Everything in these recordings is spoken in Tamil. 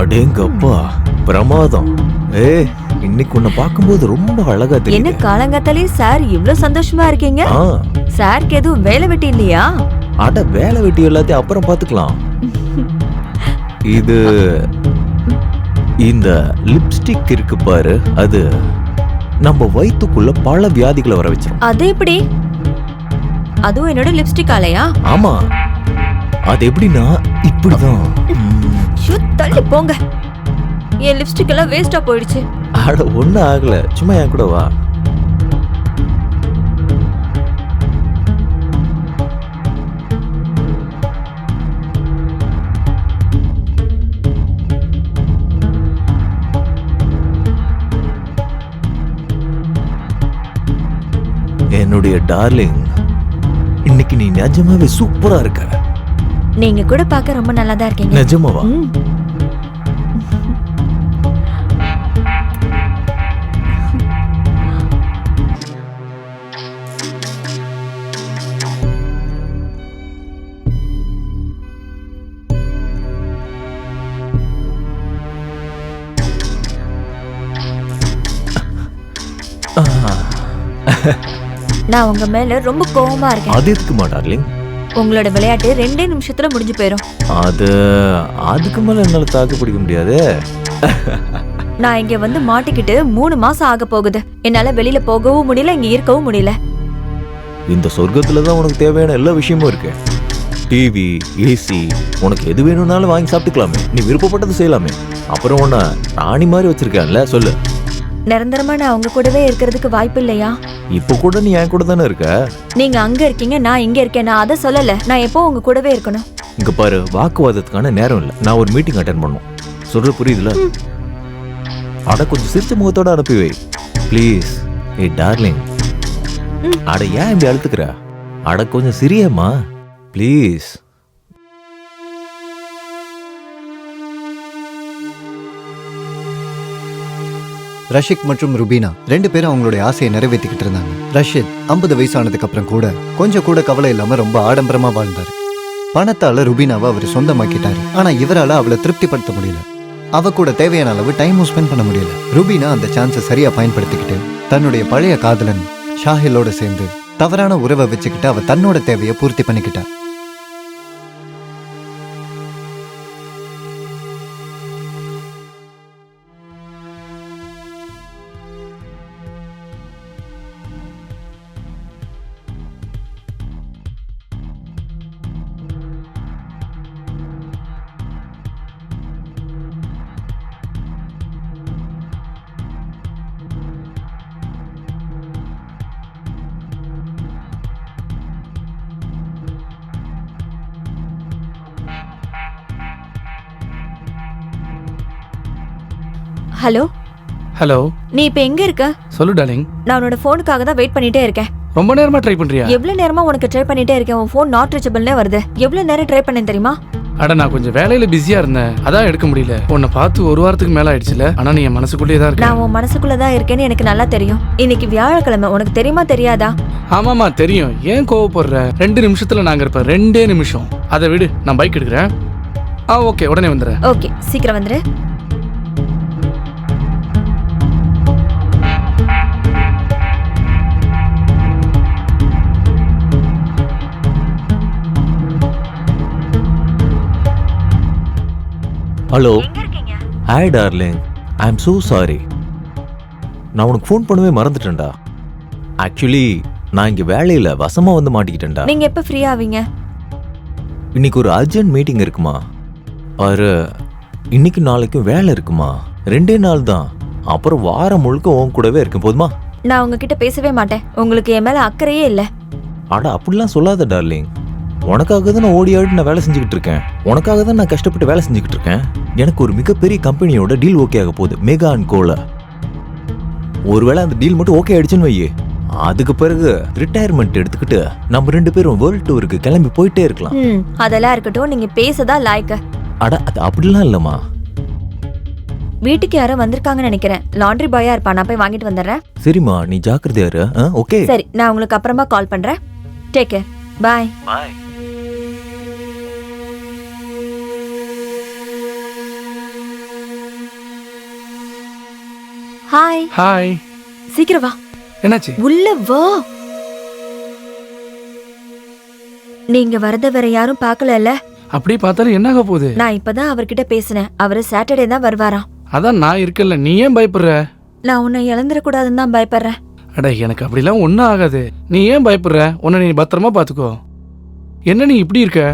அடேங்கப்பா, பிரமாதம். இன்னைக்கு உன்னை பார்க்கும்போது ரொம்ப அழகா தெரியுது. என்ன காலங்காத்தாலே சார் இவ்வளவு சந்தோஷமா இருக்கீங்க? சாருக்கு எதுவும் வேலை வெட்டி இல்லையா? அட, வேலை வெட்டி எல்லாத்தையும் அப்புறம் பாத்துக்கலாம். இது இந்த லிப்ஸ்டிக் இருக்கு பாரு, அது நம்ம வயித்துக்குள்ள பல வியாதிகளை வர வச்சிரும். அது எப்படி? அதுவும் என்னோட லிப்ஸ்டிக் ஆலையா? ஆமா, அது எப்படின்னா இப்படிதான். தள்ளி போங்க, என் லிப்ஸ்டிக் எல்லாம் வேஸ்டா போயிடுச்சு. அட, ஒண்ணும் ஆகல, சும்மா என் கூட வா. என்னுடைய டார்லிங், இன்னைக்கு நீ நிஜமாவே சூப்பரா இருக்க. நீங்க கூட பார்க்க ரொம்ப நல்லா தான் இருக்கீங்க. நிஜமாவா? நான் உங்க மேல ரொம்ப கோவமா இருக்கேன். அது இருக்குமா டார்லிங்? உங்களோட விளையாட்டு 2 நிமிஷத்துல முடிஞ்சு போயிடும். அதுக்கு மேல என்னால தாக்கு பிடிக்க முடியாது. நான் இங்க வந்து மாட்டிக்கிட்டு 3 மாசம் ஆக போகுது. என்னால வெளியில போகவும் முடியல, இங்க இருக்கவும் முடியல. இந்த சொர்க்கத்துலதான் உனக்கு தேவையான எல்லா விஷயமும் இருக்கு. டிவி, ஏசி, உனக்கு எது வேணும்னாலும் வாங்கி சாப்பிட்டுக்கலாமே. நீ விருப்பப்பட்டது செய்யலாமே. அப்புறம் உன்ன ராணி மாதிரி வச்சிருக்கேன்ல, சொல்லு. நிரந்தரமா நான் உங்க கூடவே இருக்கிறதுக்கு வாய்ப்பு இல்லையா? இப்ப கூட நீ என் கூட தானே இருக்க. நீங்க அங்க இருக்கீங்க, நான் இங்க இருக்கேன். நான் அதை சொல்லல. நான் எப்போ உங்க கூடவே இருக்கணும். இங்க பாரு, வாக்குவாதத்துக்கான நேரம் இல்ல. நான் ஒரு மீட்டிங் அட்டெண்ட் பண்ணணும். சொல்ற புரியுதுல? அட, கொஞ்சம் சிரிச்ச முகத்தோட அனுப்பி வை ப்ளீஸ். ஏய் டார்லிங், அட ஏன் இப்படி அழுத்துக்கிற? அட கொஞ்சம் சிரியம்மா ப்ளீஸ். ரஷிக் மற்றும் ருபீனா 2 பேரும் அவங்களுடைய ஆசையை நிறைவேற்றிக்கிட்டு இருந்தாங்க. ரஷித் 50 வயசானதுக்கு அப்புறம் கூட கொஞ்சம் கூட கவலை இல்லாம ரொம்ப ஆடம்பரமா வாழ்ந்தாரு. பணத்தால ருபீனாவை அவர் சொந்தமாக்கிட்டாரு. ஆனா இவரால அவளை திருப்திப்படுத்த முடியல. அவ கூட தேவையான அளவு டைமும் ஸ்பெண்ட் பண்ண முடியல. ருபீனா அந்த சான்ஸை சரியா பயன்படுத்திக்கிட்டு தன்னுடைய பழைய காதலன் ஷாஹிலோட சேர்ந்து தவறான உறவை வச்சுக்கிட்டு அவ தன்னோட தேவையை பூர்த்தி பண்ணிக்கிட்டா. ஹலோ. ஹலோ. நீ இப்ப எங்க இருக்க? சொல்லு டார்லிங். நான் உன்னோட போனுக்காக தான் வெயிட் பண்ணிட்டே இருக்கேன். ரொம்ப நேரமா ட்ரை பண்றியா? எவ்வளவு நேரமா உனக்கு ட்ரை பண்ணிட்டே இருக்கேன். உன் போன் நாட் ரீச்சபிள்னே வருது. எவ்வளவு நேரம் ட்ரை பண்ணேன் தெரியுமா? அட, நான் கொஞ்சம் வேலையில பிஸியா இருந்தேன், அதான் எடுக்க முடியல. உன்னை பார்த்து 1 வாரத்துக்கு மேல ஆயிடுச்சுல. ஆனா நீ என் மனசுக்குள்ளேயே தான் இருக்க. நான் உன் மனசுக்குள்ளதான் இருக்கேன்னு எனக்கு நல்லா தெரியும். இன்னைக்கு வியாழக்கிழமை, உனக்கு தெரியுமா தெரியாதா? ஆமாமா தெரியும். ஏன் கோவப்படுற? 2 நிமிஷத்துல நாங்க இருப்பேன். 2 நிமிஷம். அதை விடு, நான் பைக் எடுக்கிறேன். ஓகே, உடனே வந்துடுறேன். ஓகே, சீக்கிரம் வந்துரு. Hello. Hi darling, I am so sorry. நான் உனக்கு ஃபோன் பண்ணவே மறந்துட்டேன்டா. ஆக்சுவலி நான் இங்க வேலையில வசமா வந்து மாட்டிக்கிட்டேன்டா. நீங்க எப்ப ஃப்ரீ ஆவீங்க? இன்னைக்கு ஒரு அர்ஜென்ட் மீட்டிங் இருக்குமா. இன்னைக்கு நாளைக்கும் வேலை இருக்குமா. 2 நாள் தான். அப்புறம் வாரம் முழுக்க உன் கூடவே இருக்கும். போதுமா? நான் உங்ககிட்ட பேசவே மாட்டேன். உங்களுக்கு என் மேல அக்கறையே இல்ல. அட, அப்படிலாம் சொல்லாத டார்லிங். உனக்காக தான் நான் ஓடி ஆடி நான் வேலை செஞ்சுக்கிட்டு இருக்கேன். உனக்காக தான் நான் கஷ்டப்பட்டு வேலை செஞ்சுக்கிட்டு இருக்கேன். எனக்கு ஒரு மிகப்பெரிய கம்பெனியோட டீல் ஓகே ஆக போகுது, மெகா அண்ட் கோல. ஒருவேளை அந்த டீல் மட்டும் ஓகே ஆயிடுச்சுன்னு வையே, அதுக்கு பிறகு ரிட்டையர்மெண்ட் எடுத்துக்கிட்டு நம்ம 2 பேரும் வேர்ல்ட் டூருக்கு கிளம்பி போயிட்டே இருக்கலாம். அதெல்லாம் இருக்கட்டும், நீங்க பேசதான் லாய்க்க. அட, அது அப்படிலாம் இல்லம்மா. வீட்டுக்கு யாரோ வந்திருக்காங்கன்னு நினைக்கிறேன். லாண்ட்ரி பாயா இருப்பா. நான் போய் வாங்கிட்டு வந்துடுறேன். சரிம்மா, நீ ஜாக்கிரதையா இரு. ஓகே. சரி, நான் உங்களுக்கு அப்புறமா கால் பண்றேன். Take care. Bye. Bye. Hi. Hi. சீக்கிரம் வா. என்னாச்சு? உள்ள வா. நீங்க வரத வேற யாரும் பார்க்கலல்ல? அப்படி பார்த்தாலும் என்ன ஆக போகுது? நான் இப்பதான் அவர்கிட்ட பேசினேன். அவரு சாட்டர்டே தான் வருவாராம். அதான் நான் இருக்கல, நீ ஏன் பயப்படுற? நான் உன்னை இழந்துடக்கூடாதுன்னு தான் பயப்படுறேன். அட எனக்கு அப்படிலாம் ஒன்றும் ஆகாது. நீ ஏன் பயப்படுற? உன்னை நீ பத்திரமா பார்த்துக்கோ. என்ன நீ இப்படி இருக்க?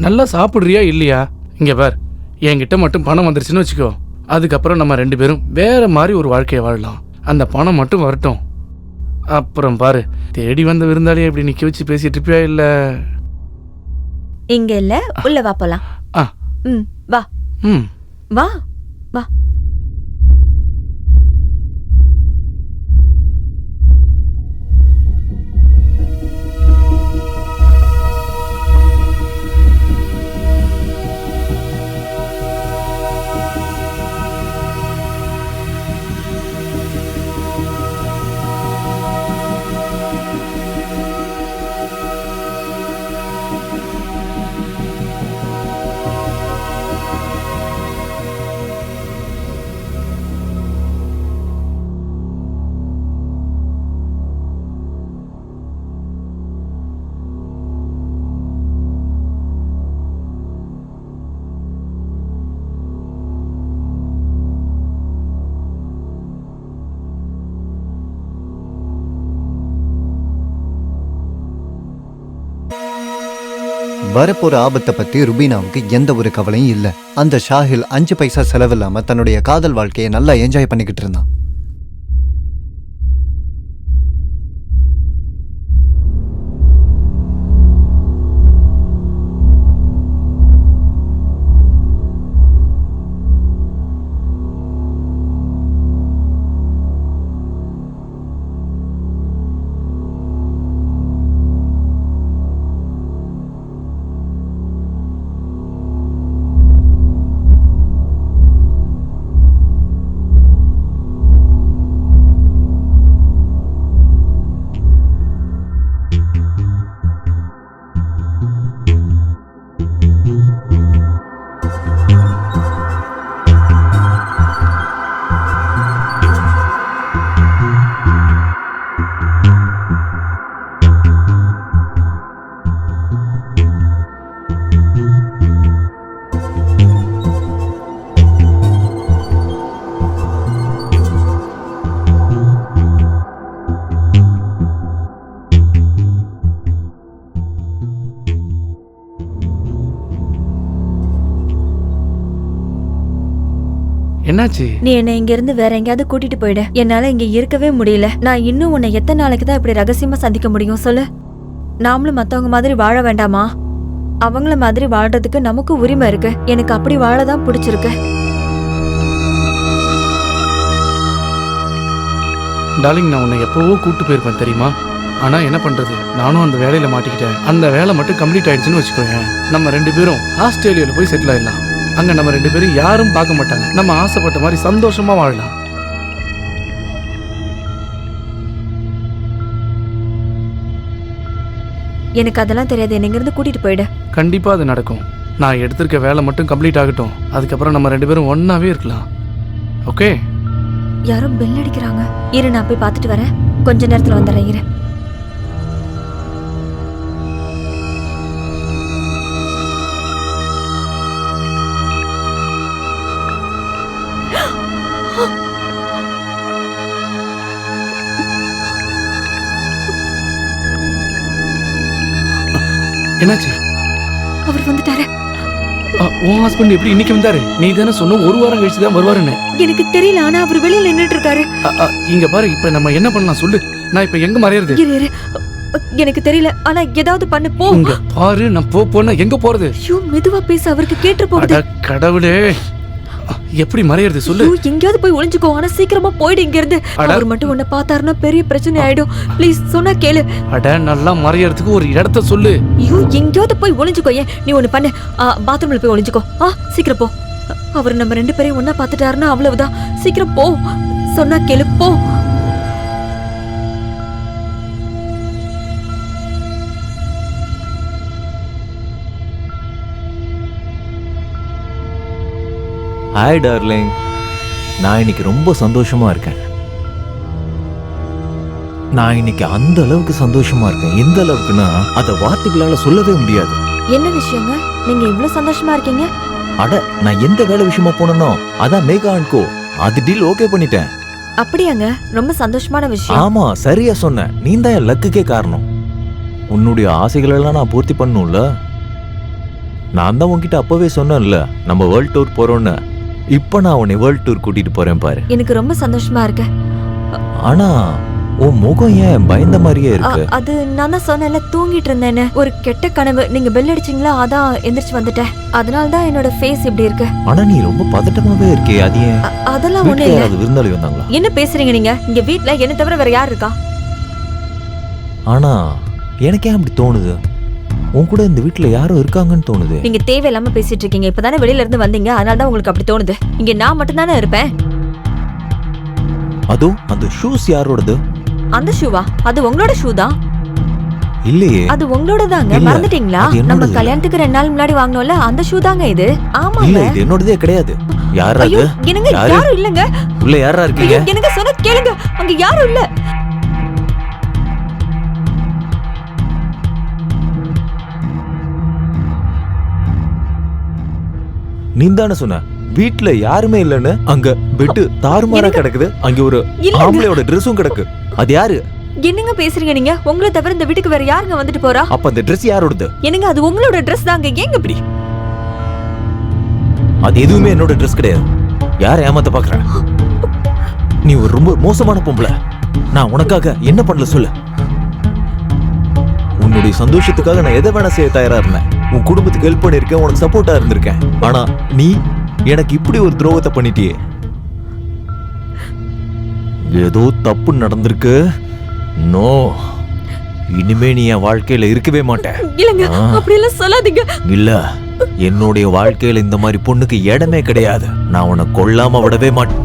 நல்லா சாப்பிட்றியா இல்லையா? இங்கே பார், என்கிட்ட மட்டும் பணம் வந்துருச்சுன்னு வச்சுக்கோ, அதுக்கப்புறம் நம்ம 2 பேரும் வேற மாதிரி ஒரு வாழ்க்கையை வாழலாம். அந்த பணம் மட்டும் வரட்டும். அப்புறம் பாரு, தேடி வந்த விருந்தாளியை இப்படி நிற்க வச்சு பேசிட்டு இருப்பியா இல்ல? இங்க இல்ல, உள்ள வா போலாம். ஆ. வா. வா வா. வரப்போற ஆபத்தை பத்தி ருபீனாவுக்கு எந்த ஒரு கவலையும் இல்ல. அந்த ஷாஹில் 5 பைசா செலவில்லாம தன்னுடைய காதல் வாழ்க்கையை நல்லா என்ஜாய் பண்ணிக்கிட்டு இருந்தான். என்னாச்சு? நீ என்ன இங்க இருந்து வேற எங்கேயாவது கூட்டிட்டு போயிடு. என்னால இங்க இருக்கவே முடியல. நான் இன்னும் உன்னை எத்தனை நாளைக்கு தான் இப்படி ரகசியமா சந்திக்க முடியும் சொல்லு? நாமளும் மத்தவங்க மாதிரி வாழ வேண்டாமா? அவங்கள மாதிரி வாழ்றதுக்கு நமக்கு உரிமை இருக்கு. எனக்கு அப்படி வாழதான் பிடிச்சிருக்கு. டார்லிங், நான் உன்னை எப்போவோ கூட்டு போயிருப்பேன் தெரியுமா? ஆனா என்ன பண்றது, நானும் அந்த வேலையில மாட்டிக்கிட்டேன். அந்த வேலை மட்டும் கம்ப்ளீட் ஆயிடுச்சுன்னு வச்சுக்கோங்க, நம்ம 2 பேரும் ஆஸ்திரேலியால போய் செட்டில் ஆயிடலாம். அங்க நம்ம 2 பேரும் யாரும் பார்க்க மாட்டாங்க. நம்ம ஆசைப்பட்ட மாதிரி சந்தோஷமா வாழலாம். எனக்கு அதெல்லாம் தெரியாது. என்ன இங்க இருந்து கூட்டிட்டு போயிடு. கண்டிப்பா அது நடக்கும். நான் எடுத்திருக்க வேலை மட்டும் கம்ப்ளீட் ஆகட்டும், அதுக்கப்புறம் நம்ம 2 பேரும் ஒன்னாவே இருக்கலாம். ஓகே? யாரோ பெல் அடிக்கிறாங்க. இரு, நான் போய் பார்த்துட்டு வரேன். கொஞ்ச நேரத்துல வந்துடுறேன். இரு. என்னாச்சு? அவர் வந்துட்டாரு. உன் ஹஸ்பண்ட் எப்படி இன்னைக்கு வந்தாரு? நீ தானே சொன்ன 1 வாரம் கழிச்சு தான் வருவாருன்னு. எனக்கு தெரியல, ஆனா அவர் வெளியில நின்னுட்டு இருக்காரு. இங்க பாரு, இப்ப நம்ம என்ன பண்ணலாம் சொல்லு? நான் இப்ப எங்க மறையறது? இரு, எனக்கு தெரியல, ஆனா ஏதாவது பண்ணு. போ. இங்க பாரு, நான் போனா எங்க போறது? ஐயோ, மெதுவா பேச, அவருக்கு கேட்டு போகுது. கடவுளே, எப்படி மறையறது சொல்லு? எங்கயாவது போய் ஒளிஞ்சுக்கோ, ஆனா சீக்கிரமா போயிடு இங்க இருந்து. அவர் மட்டும் உன்னை பார்த்தாருன்னா பெரிய பிரச்சனை ஆயிடும். ப்ளீஸ், சொன்னா கேளு. அட, நல்லா மறையறதுக்கு ஒரு இடத்த சொல்லு. ஐயோ, எங்கயாவது போய் ஒளிஞ்சுக்கோ. ஏன் நீ ஒண்ணு பண்ணு, பாத்ரூம்ல போய் ஒளிஞ்சுக்கோ. சீக்கிரம் போ. அவர் நம்ம 2 பேரையும் ஒன்னா பாத்துட்டாருன்னா அவ்வளவுதான். சீக்கிரம் போ, சொன்னா கேளு, போ. ஹாய் டார்லிங், நான் இன்னைக்கு ரொம்ப சந்தோஷமா இருக்கேன். நான் இன்னைக்கு அந்த அளவுக்கு சந்தோஷமா இருக்கேன். எந்த அளவுக்குன்னா அதை வார்த்தைகளால சொல்லவே முடியாது. என்ன விஷயங்க நீங்க இவ்ளோ சந்தோஷமா இருக்கீங்க? அட, நான் எந்த வேலை விஷயமா போனனோ அதான் மேகா அண்ட் கோ, அது டீல் ஓகே பண்ணிட்டேன். அப்படியாங்க? ரொம்ப சந்தோஷமான விஷயம். ஆமா, சரியா சொன்ன. நீ தான் என் லக்குக்கே காரணம். உன்னுடைய ஆசைகள் எல்லாம் நான் பூர்த்தி பண்ணும்ல. நான் தான் உன்கிட்ட அப்பவே சொன்னேன்ல நம்ம வேர்ல்ட் டூர் போறோம்னு. இப்ப நான் உன்னை வேர்ல்ட் டூர் கூட்டிட்டு போறேன் பாரு. எனக்கு ரொம்ப சந்தோஷமா இருக்கு. ஆனா உன் முகம் ஏன் பயந்த மாதிரியே இருக்கு? அது நான் தான் சொன்னேன்ல, தூங்கிட்டு இருந்தேன்னு. ஒரு கெட்ட கனவு. நீங்க பெல் அடிச்சீங்களா, அதான் எந்திரிச்சு வந்துட்டேன். அதனால தான் என்னோட ஃபேஸ் இப்படி இருக்கு. ஆனா நீ ரொம்ப பதட்டமாவே இருக்கே, அது ஏன்? அதெல்லாம் ஒண்ணு வீட்டுல இல்ல. யாராவது விருந்தாளி வந்தாங்களா? என்ன பேசுறீங்க நீங்க? இங்க வீட்ல என்ன தவிர வேற யார் இருக்கா? ஆனா எனக்கே அப்படி தோணுது. உன் கூட இந்த வீட்டுல யாரும் இருக்காங்கன்னு தோணுது. நீங்க தேவையில்லாம பேசிட்டு இருக்கீங்க. இப்பதானே வெளியில இருந்து வந்தீங்க, அதனால தான் உங்களுக்கு அப்படி தோணுது. இங்க நான் மட்டும் தானே இருப்பேன். அதுவும் அந்த ஷூஸ் யாரோடது? அந்த ஷூவா? அது உங்களோட ஷூ தான். இல்லையே, அது உங்களோட தாங்க. இல்ல, மறந்துட்டீங்களா? அது என்னோடது நம்ம இல்ல. கல்யாணத்துக்கு 2 நாள் முன்னாடி வாங்கினோம்ல, அந்த ஷூ தாங்க இது. இல்ல, ஆமாங்க. இது என்னோடதே கிடையாது. யாரா ஐயோ, அது? என்னங்க யாரு? யாரும் இல்லங்க. உள்ள யாரா இருக்கீங்க? ஐயோ, என்னங்க சொன்ன கேளுங்க, அங்க யாரும் இல்ல. நீ தானே சொன்ன வீட்டுல யாருமே இல்லன்னு. அங்க பெட்டு தாறுமாறா கிடக்குது. அங்க ஒரு இல்லங்க. ஆம்பளையோட ட்ரெஸ்ஸும் கிடக்கு. அது யாரு? என்னங்க பேசுறீங்க நீங்க? உங்களை தவிர இந்த வீட்டுக்கு வேற யாருங்க வந்துட்டு போறா? அப்ப அந்த ட்ரெஸ் யாரோடது? என்னங்க அது உங்களோட ட்ரெஸ் தாங்க. ஏங்க இப்படி? அது எதுவுமே என்னோட ட்ரெஸ் கிடையாது. யார ஏமாத்த பாக்குற? நீ ஒரு ரொம்ப மோசமான பொம்பளை. நான் உனக்காக என்ன பண்ணல சொல்லு. உன்னுடைய சந்தோஷத்துக்காக நான் எதை வேணா செய்ய தயாரா இருந்தேன். உன் குடும்பத்துக்கு ஹெல்ப் பண்ணிருக்கேன், உனக்கு சப்போர்ட்டா இருந்திருக்கேன். ஆனா நீ எனக்கு இப்படி ஒரு துரோகத்தை பண்ணிட்டியே. ஏதோ தப்பு நடந்திருக்கு. நோ, இனிமே நீ என் வாழ்க்கையில இருக்கவே மாட்டேன். இல்லங்க, அப்படி எல்லாம் சொல்லாதீங்க. இல்ல, என்னுடைய வாழ்க்கையில இந்த மாதிரி பொண்ணுக்கு இடமே கிடையாது. நான் உன்னை கொல்லாம விடவே மாட்டேன்.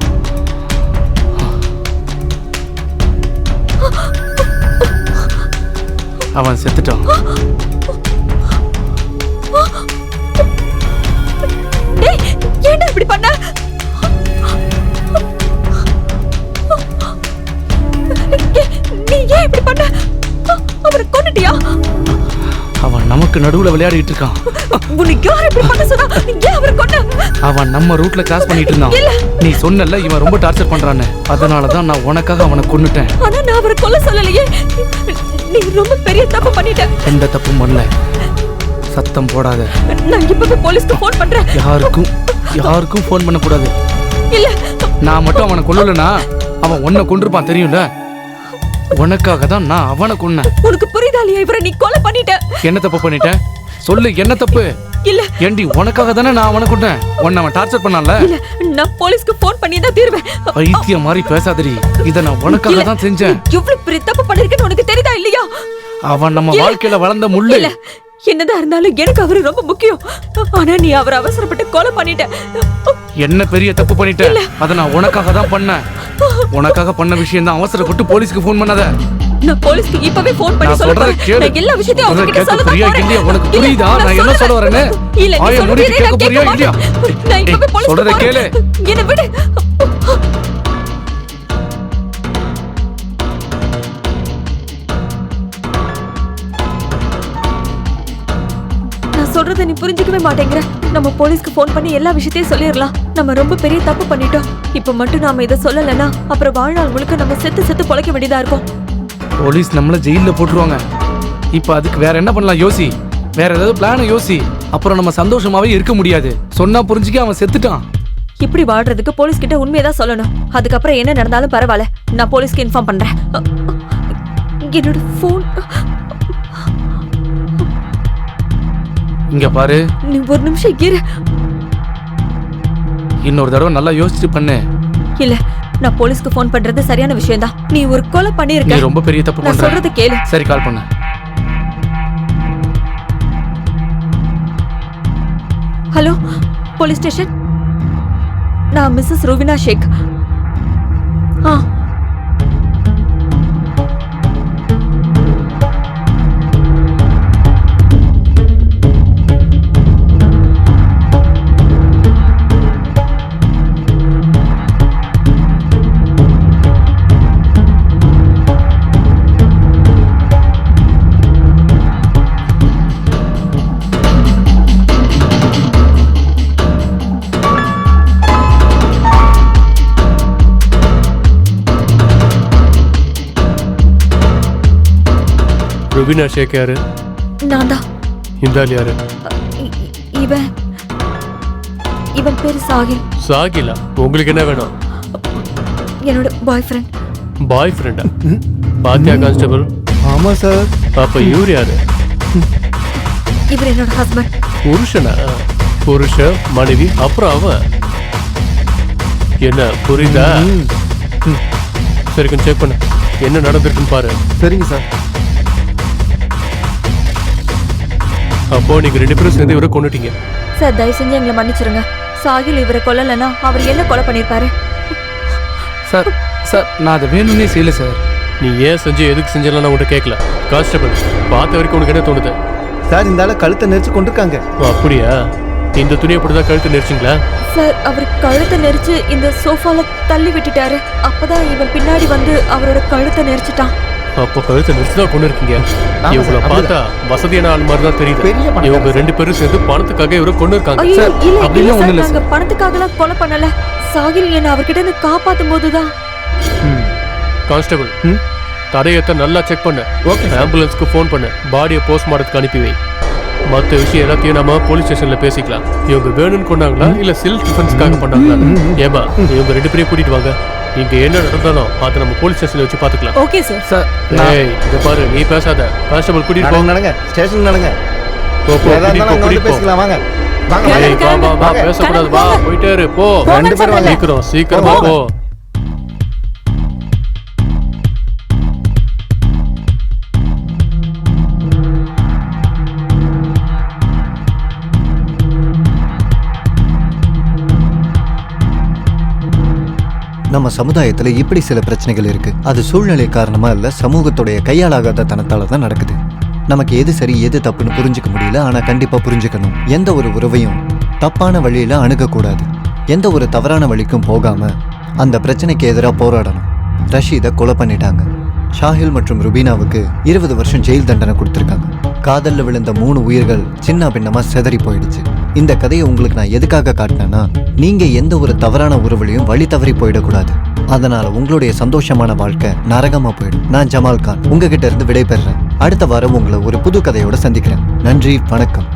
அவன் செத்துட்டான். டேய், ஏன்டா இப்படி பண்ண? நீ ஏன் இப்படி பண்ண? அவரை கொன்னுட்டியா? அவன் நமக்கு நடுவுல விளையாடிட்டு இருக்கான். உனக்கு யார் இப்படி பண்ண சொன்னா? ஏன் அவரை கொன்ன? அவன் நம்ம ரூட்ல கிராஸ் பண்ணிட்டு இருந்தான். நீ சொன்னல இவன் ரொம்ப டார்ச்சர் பண்றான்னு. அதனாலதான் நான் உனக்காக அவனை கொன்னுட்டேன். ஆனா நான் அவரை கொல்ல சொல்லலையே. நீ ரொம்ப பெரிய தப்பு பண்ணிட்ட. எந்த தப்பும் பண்ணல. சத்தம் போடாத. நான் இப்பவே போலீஸ்க்கு ஃபோன் பண்றேன். யாருக்கும் ஃபோன் பண்ண கூடாது. இல்ல, நான் மட்டும் அவனை கொல்லலனா அவன் உன்னை கொன்றுப்பான், தெரியும்ல. உனக்காக தான் நான் அவனை கொன்னேன். உனக்கு புரியுதா இல்லையா? இவரை நீ கொலை பண்ணிட்ட. என்ன தப்பு பண்ணிட்டேன் சொல்லு, என்ன தப்பு? இல்ல ஏண்டி, உனக்காக தானே நான் அவனை கொன்னேன். உன்னை அவன் டார்ச்சர் பண்ணான்ல. இல்ல, நான் போலீஸ்க்கு ஃபோன் பண்ணி தான் தீர்வேன். பைத்தியம் மாதிரி பேசாதடி. இத நான் உனக்காக தான் செஞ்சேன். எவ்வளவு பெரிய தப்பு பண்ணிருக்கேன்னு உனக்கு தெரியுதா இல்லையா? அவன் நம்ம வாழ்க்கையில வளர்ந்த முள்ளு. இல்ல, என்னதான் இருந்தாலும் எனக்கு அவரு ரொம்ப முக்கியம். ஆனா நீ அவரை அவசரப்பட்டு கொலை பண்ணிட்ட. என்ன பெரிய தப்பு பண்ணிட்ட? அத நான் உனக்காக தான் பண்ணேன். உனக்காக பண்ண விஷயம் தான். அவசரப்பட்டு போலீஸ்க்கு ஃபோன் பண்ணாத. நான் போலீஸ்க்கு இப்பவே ஃபோன் பண்ணி நான் சொல்றேன். சொல்றத கேளு. நான் எல்லா விஷயத்தையும் அவங்க கிட்ட சொல்ல புரியா இல்லையா? உனக்கு புரியுதா நான் என்ன சொல்ல வரேன்னு? இல்ல, நீ ஆய சொல்றதே மூடி கேட்க நான் புரியா கேட்க இல்லையா? மாட்டேன். நான் இப்பவே ஏய், போலீஸ்க்கு சொல்றத கேளு. என்ன விடு. நான் சொல்றத நீ புரிஞ்சுக்கவே மாட்டேங்கிற. நம்ம போலீஸ்க்கு ஃபோன் பண்ணி எல்லா விஷயத்தையும் சொல்லிடலாம். நம்ம ரொம்ப பெரிய தப்பு பண்ணிட்டோம். இப்ப மட்டும் நாம இதை சொல்லலைன்னா அப்புறம் வாழ்நாள் முழுக்க நம்ம செத்து பொழைக்க வேண்டியதா இருக்கும். போலீஸ் நம்மள ஜெயில போட்டுருவாங்க. இப்ப அதுக்கு வேற என்ன பண்ணலாம் யோசி. வேற ஏதாவது பிளான யோசி. அப்புறம் நம்ம சந்தோஷமாவே இருக்க முடியாது. சொன்னா புரிஞ்சுக்க, அவன் செத்துட்டான். இப்படி வாழ்றதுக்கு போலீஸ் கிட்ட உண்மையதான் சொல்லணும். அதுக்கப்புறம் என்ன நடந்தாலும் பரவாயில்ல, நான் போலீஸ்க்கு இன்ஃபார்ம் பண்றேன். என்னோட போன். இங்க பாரு, நீ ஒரு நிமிஷம் இரு. இன்னொரு தடவை நல்லா யோசிச்சு பண்ணு. இல்ல, நான் போலீஸ்க்கு ஃபோன் பண்றது சரியான விஷயம் தான். நீ ஒரு கொலை நீ பண்ணிருக்க. ரொம்ப பெரிய தப்பு நான் பண்ற. சொல்றது கேளு. சரி, கால் பண்ணு. Hello, police station. நான் மிஸ்ஸஸ் ருபினா ஷேக். ஆ ருபினா ஷேக் யாரு? நான் தான். இந்த ஆள் யாரு? இவன் இவன் பேரு சாகில். சாகிலா? உங்களுக்கு என்ன வேணும்? என்னோட பாய் ஃப்ரெண்ட். பாய் ஃப்ரெண்டா? பாத்தியா கான்ஸ்டபிள்? ஆமா சார். அப்ப இவர் யாரு? இவர் என்னோட ஹஸ்பண்ட். புருஷனா? புருஷ மனைவி அப்புறம் அவன் என்ன புரியுதா? சரி கொஞ்சம் செக் பண்ணு என்ன நடந்திருக்குன்னு பாரு. சரிங்க சார். அப்போ நீங்க 2 பேரும் சேர்ந்து இவரை கொண்டுட்டீங்க. சார் தயவு செஞ்சு எங்களை மன்னிச்சிருங்க. சாகில் இவரை கொல்லலைன்னா அவர் என்ன கொலை பண்ணிருப்பாரு? சார் சார் நான் அதை வேணும்னே செய்யல சார். நீ ஏன் செஞ்சு எதுக்கு செஞ்சலாம் நான் உன்கிட்ட கேட்கல. கான்ஸ்டபிள் பார்த்த வரைக்கும் உனக்கு என்ன தோணுது? சார் இந்த ஆளை கழுத்தை நெரிச்சு கொண்டிருக்காங்க. ஓ, அப்படியா? இந்த துணியை போட்டுதான் கழுத்து நெரிச்சிங்களா? சார் அவர் கழுத்தை நெரிச்சு இந்த சோஃபால தள்ளி விட்டுட்டாரு. அப்பதான் இவன் பின்னாடி வந்து அவரோட கழுத்தை நெரிச்சிட்டான். அப்போ கழுத்தை நெரிச்சுதான் கொண்டு இருக்கீங்க. இவங்களை பார்த்தா வசதியான ஆள் மாதிரி தான் தெரியுது. இவங்க 2 பேரும் சேர்ந்து பணத்துக்காக இவரை கொண்டு இருக்காங்க. ஐயோ, சார், இல்ல அப்படிலாம் இல்ல ஒண்ணும் இல்ல சார், நாங்க பணத்துக்காகலாம் கொலை பண்ணல. சாகில் என்ன அவர்கிட்ட இருந்து காப்பாத்தும் போதுதான். கான்ஸ்டபிள் தடயத்தை நல்லா செக் பண்ணு. ஆம்புலன்ஸ்க்கு ஃபோன் பண்ணு. பாடியை போஸ்ட்மார்ட்டத்துக்கு அனுப்பி வை. மற்ற விஷயம் எல்லாத்தையும் நம்ம போலீஸ் ஸ்டேஷன்ல பேசிக்கலாம். இவங்க வேணும்னு கொண்டாங்களா இல்ல செல்ஃப் டிஃபென்ஸ்க்காக பண்ணாங்களா? ஏமா இவங்க 2 பேரையும் கூட்டிட்டு வாங்க. இங்க என்ன நடந்தாலும் அதை நம்ம போலீஸ் ஸ்டேஷன்ல வச்சு பாத்துக்கலாம். Okay sir. சார் ஏய் இத பாரு நீ பேசாத. கான்ஸ்டபிள் கூட்டிட்டு போ. நடங்க ஸ்டேஷன் நடங்க. போ போ கூட்டிட்டு போ. பேசலாம் வாங்க. ஏய் வா வா வா பேசக்கூடாது வா போயிட்டே இரு போ. 2 பேரும் வாங்க. சீக்கிரமா போ. நம்ம சமுதாயத்துல இப்படி சில பிரச்சனைகள் இருக்கு. அது சூழ்நிலை காரணமா இல்ல, சமூகத்துடைய கையாளாகாத தனத்தால தான் நடக்குது. நமக்கு எது சரி எது தப்புன்னு புரிஞ்சுக்க முடியல. ஆனா கண்டிப்பா புரிஞ்சுக்கணும். எந்த ஒரு உறவையும் தப்பான வழியில அணுகக்கூடாது. எந்த ஒரு தவறான வழிக்கும் போகாம அந்த பிரச்சனைக்கு எதிராக போராடணும். ரஷீதை கொலை பண்ணிட்டாங்க. ஷாஹில் மற்றும் ருபீனாவுக்கு 20 வருஷம் ஜெயில் தண்டனை கொடுத்துருக்காங்க. காதல்ல விழுந்த 3 உயிர்கள் சின்ன பின்னமா செதறி போயிடுச்சு. இந்த கதையை உங்களுக்கு நான் எதுக்காக காட்டினேன்னா, நீங்க எந்த ஒரு தவறான உறவுலையும் வழி தவறி போயிடக்கூடாது. அதனால உங்களுடைய சந்தோஷமான வாழ்க்கை நரகமா போயிடும். நான் ஜமால் கான் உங்ககிட்ட இருந்து விடைபெறேன். அடுத்த வாரம் உங்களை ஒரு புது கதையோட சந்திக்கிறேன். நன்றி, வணக்கம்.